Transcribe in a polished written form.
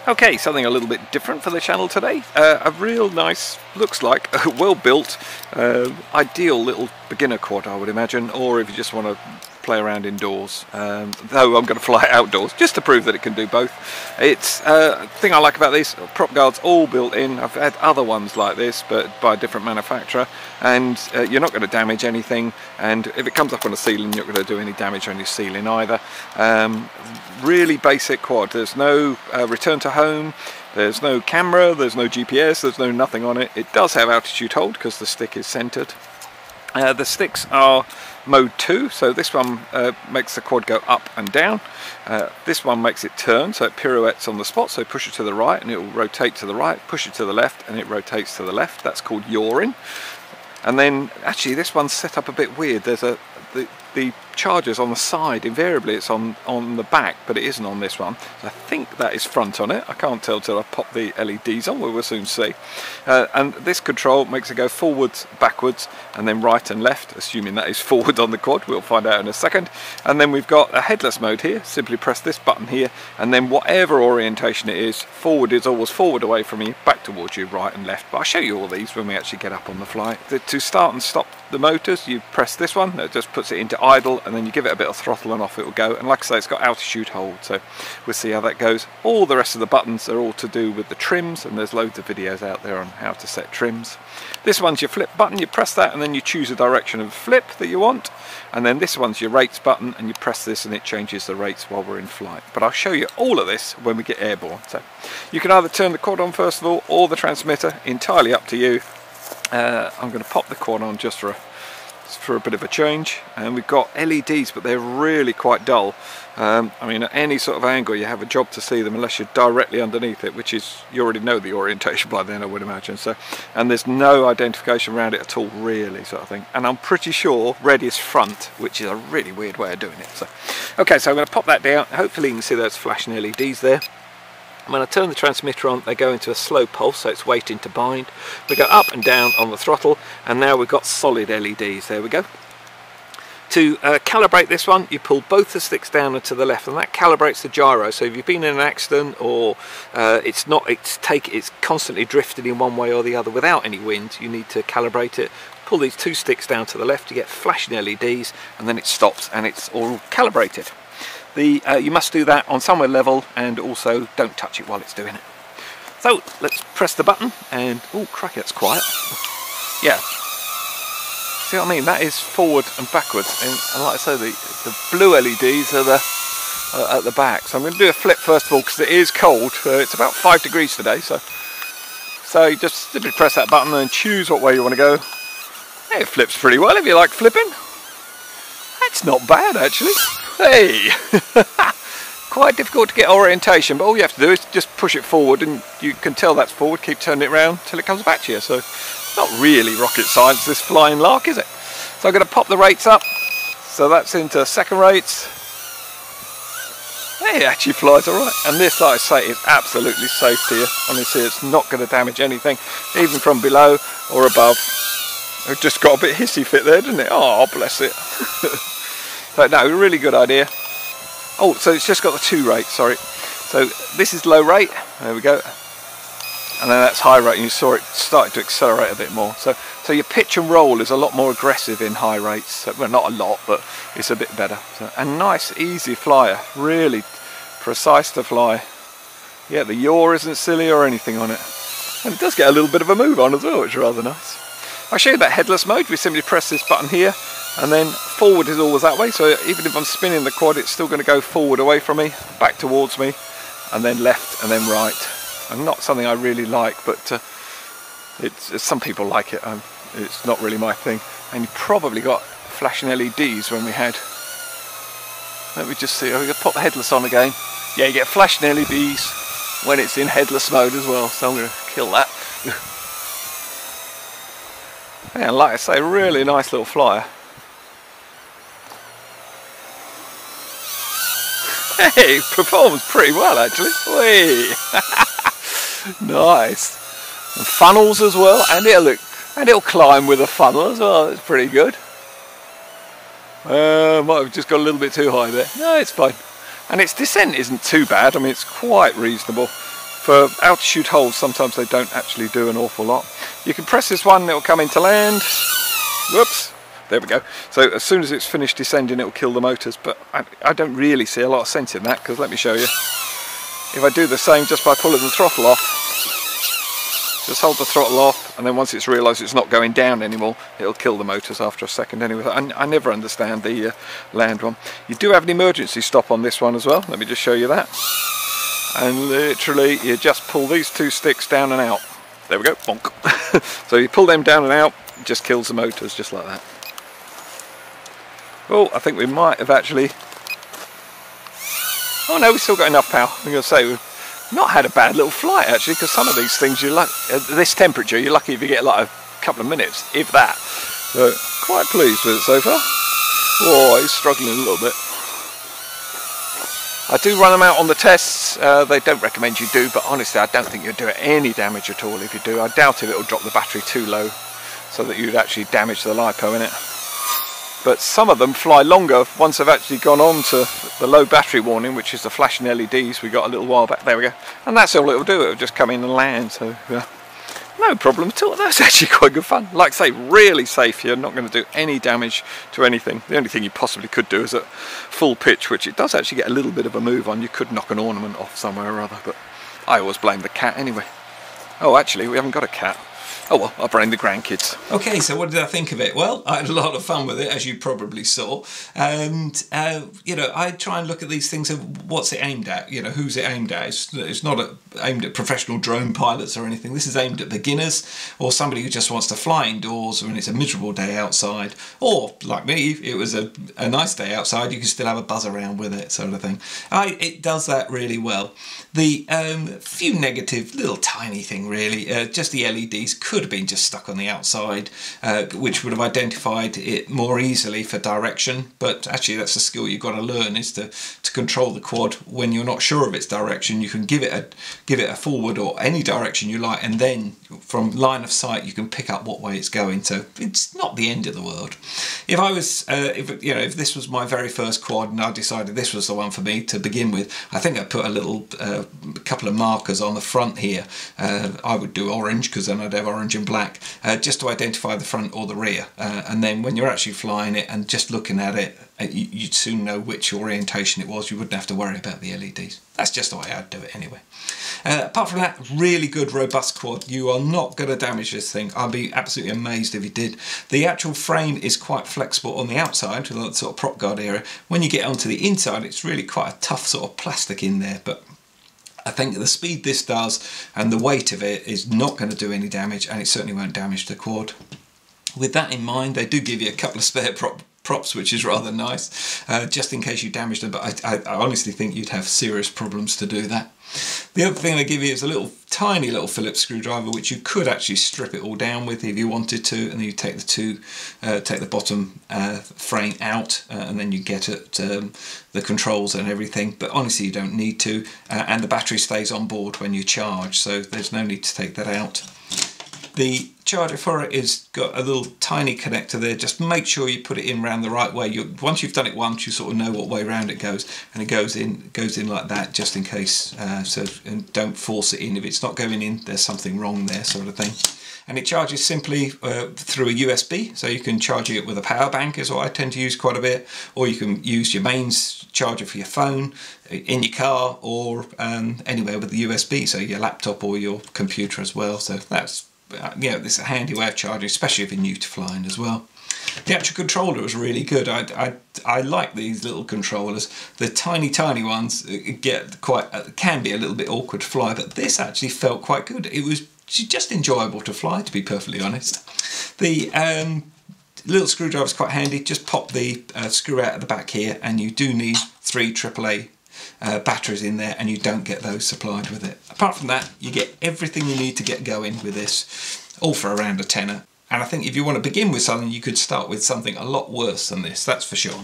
Okay, something a little bit different for the channel today. A real nice, looks like a well built, ideal little beginner quad, I would imagine, or if you just want to play around indoors, though I'm going to fly outdoors just to prove that it can do both. It's the thing I like about these prop guards, all built in. I've had other ones like this but by a different manufacturer, and you're not going to damage anything, and if it comes up on a ceiling you're not going to do any damage on your ceiling either. Really basic quad. There's no return to home, there's no camera, there's no GPS, there's no nothing on it. It does have altitude hold because the stick is centered. The sticks are mode 2, so this one makes the quad go up and down. This one makes it turn, so it pirouettes on the spot, so push it to the right and it will rotate to the right, push it to the left and it rotates to the left. That's called yawing. And then actually this one's set up a bit weird. There's the charger's on the side. Invariably it's on the back, but it isn't on this one. So I think that is front on it. I can't tell till I pop the LEDs on, we'll soon see. And this control makes it go forwards, backwards, and then right and left, assuming that is forward on the quad. We'll find out in a second. And then we've got a headless mode here. Simply press this button here, and then whatever orientation it is, forward is always forward away from you, back towards you, right and left. But I'll show you all these when we actually get up on the flight. To start and stop the motors, you press this one. It just puts it into idle, and then you give it a bit of throttle and off it will go. And like I say, it's got altitude hold, so we'll see how that goes. All the rest of the buttons are all to do with the trims, and there's loads of videos out there on how to set trims. This one's your flip button. You press that and then you choose a direction of flip that you want, and then this one's your rates button, and you press this and it changes the rates while we're in flight. But I'll show you all of this when we get airborne. So you can either turn the quad on first of all, or the transmitter, entirely up to you. I'm going to pop the quad on just for a bit of a change, and we've got LEDs, but they're really quite dull. I mean, at any sort of angle you have a job to see them unless you're directly underneath it, which is, you already know the orientation by then, I would imagine. So, and there's no identification around it at all, really, sort of thing. And I'm pretty sure red is front, which is a really weird way of doing it. So okay, so I'm going to pop that down. Hopefully you can see those flashing LEDs there. When I turn the transmitter on, they go into a slow pulse, so it's waiting to bind. We go up and down on the throttle, and now we've got solid LEDs. There we go. To calibrate this one, you pull both the sticks down and to the left, and that calibrates the gyro. So if you've been in an accident, or it's constantly drifted in one way or the other without any wind, you need to calibrate it. Pull these two sticks down to the left, you get flashing LEDs, and then it stops and it's all calibrated. You must do that on somewhere level, and also don't touch it while it's doing it. So let's press the button, and oh cracky, that's quiet. Yeah, see what I mean? That is forward and backwards, and like I say, the blue LEDs are at the back. So I'm going to do a flip first of all because it is cold. It's about 5 degrees today, so you just simply press that button and choose what way you want to go. Yeah, it flips pretty well if you like flipping. That's not bad actually. Hey! Quite difficult to get orientation, but all you have to do is just push it forward, and you can tell that's forward. Keep turning it around till it comes back to you. So not really rocket science, this flying lark, is it? So I'm going to pop the rates up. So that's into second rates. Hey, it actually flies alright. And this, like I say, is absolutely safe here. Honestly, it's not going to damage anything, even from below or above. It just got a bit hissy fit there, didn't it? Oh, bless it. So no, really good idea. Oh, so it's just got the 2 rates, sorry. So this is low rate, there we go. And then that's high rate, and you saw it started to accelerate a bit more. So your pitch and roll is a lot more aggressive in high rates. So, well, not a lot, but it's a bit better. So, a nice, easy flyer, really precise to fly. Yeah, the yaw isn't silly or anything on it. And it does get a little bit of a move on as well, which is rather nice. I'll show you that headless mode. We simply press this button here, and then forward is always that way, so even if I'm spinning the quad, it's still going to go forward away from me, back towards me, and then left and then right. And not something I really like, but some people like it. It's not really my thing. And you probably got flashing LEDs when we had. Let me just see. Oh, we pop the headless on again. Yeah, you get flashing LEDs when it's in headless mode as well. So I'm going to kill that. Yeah, like I say, really nice little flyer. Hey, performs pretty well actually. Whee! Nice. And funnels as well, and it'll climb with a funnel as well. It's pretty good. Might have just got a little bit too high there. No, it's fine. And its descent isn't too bad. I mean, it's quite reasonable For altitude holds, sometimes they don't actually do an awful lot. You can press this one, it'll come into land. Whoops, there we go. So as soon as it's finished descending, it'll kill the motors, but I don't really see a lot of sense in that, because let me show you. If I do the same just by pulling the throttle off, just hold the throttle off, and then once it's realised it's not going down anymore, it'll kill the motors after a second anyway. I never understand the land one. You do have an emergency stop on this one as well. Let me just show you that. And literally you just pull these two sticks down and out. There we go, bonk. So you pull them down and out, it just kills the motors just like that. Oh, I think we might have actually... Oh no, we've still got enough power. I'm going to say we've not had a bad little flight actually, because some of these things, at this temperature, you're lucky if you get like a couple of minutes, if that. So quite pleased with it so far. Oh, he's struggling a little bit. I do run them out on the tests. They don't recommend you do, but honestly I don't think you'll do it any damage at all if you do. I doubt if it'll drop the battery too low so that you'd actually damage the LiPo in it. But some of them fly longer once they've actually gone on to the low battery warning, which is the flashing LEDs we got a little while back. There we go. And that's all it'll do, it'll just come in and land. So no problem at all. That's actually quite good fun. Like I say, really safe. You're not going to do any damage to anything. The only thing you possibly could do is at full pitch, which it does actually get a little bit of a move on. You could knock an ornament off somewhere or other, but I always blame the cat anyway. Oh, actually, we haven't got a cat. Oh well, I'll blame the grandkids. Okay, so what did I think of it? Well, I had a lot of fun with it, as you probably saw. And, you know, I try and look at these things of what's it aimed at, you know, who's it aimed at. It's not aimed at professional drone pilots or anything. This is aimed at beginners or somebody who just wants to fly indoors when it's a miserable day outside. Or, like me, if it was a nice day outside, you can still have a buzz around with it, sort of thing. It does that really well. The few negative, little tiny thing really, just the LEDs could have been just stuck on the outside, which would have identified it more easily for direction, but actually that's a skill you've got to learn, is to control the quad when you're not sure of its direction. You can give it a forward or any direction you like, and then from line of sight you can pick up what way it's going, so it's not the end of the world. If I was if this was my very first quad and I decided this was the one for me to begin with, I think I'd put a little couple of markers on the front here. I would do orange, because then I'd have orange and black, just to identify the front or the rear, and then when you're actually flying it and just looking at it, you'd soon know which orientation it was. You wouldn't have to worry about the LEDs. That's just the way I'd do it anyway. Apart from that, really good robust quad. You are not going to damage this thing. I'd be absolutely amazed if you did. The actual frame is quite flexible on the outside, with a sort of prop guard area. When you get onto the inside, it's really quite a tough sort of plastic in there, but I think the speed this does and the weight of it is not going to do any damage, and it certainly won't damage the quad. With that in mind, they do give you a couple of spare props, which is rather nice, just in case you damage them, but I honestly think you'd have serious problems to do that. The other thing they give you is a tiny little Phillips screwdriver, which you could actually strip it all down with if you wanted to, and then you take the bottom frame out, and then you get at the controls and everything, but honestly you don't need to, and the battery stays on board when you charge, so there's no need to take that out. The charger for it is got a little tiny connector there. Just make sure you put it in round the right way. Once you've done it once, you sort of know what way round it goes, and it goes in like that, just in case. And don't force it in. If it's not going in, there's something wrong there, sort of thing. And it charges simply through a USB, so you can charge it with a power bank, is what I tend to use quite a bit, or you can use your mains charger for your phone, in your car, or anywhere with the USB, so your laptop or your computer as well. So that's this is a handy way of charging, especially if you're new to flying as well. The actual controller was really good. I like these little controllers. The tiny ones can be a little bit awkward to fly, but this actually felt quite good. It was just enjoyable to fly, to be perfectly honest. The little screwdriver is quite handy. Just pop the screw out at the back here, and you do need 3 AAA batteries in there, and you don't get those supplied with it. Apart from that, you get everything you need to get going with this, all for around a tenner. And I think if you want to begin with something, you could start with something a lot worse than this, that's for sure.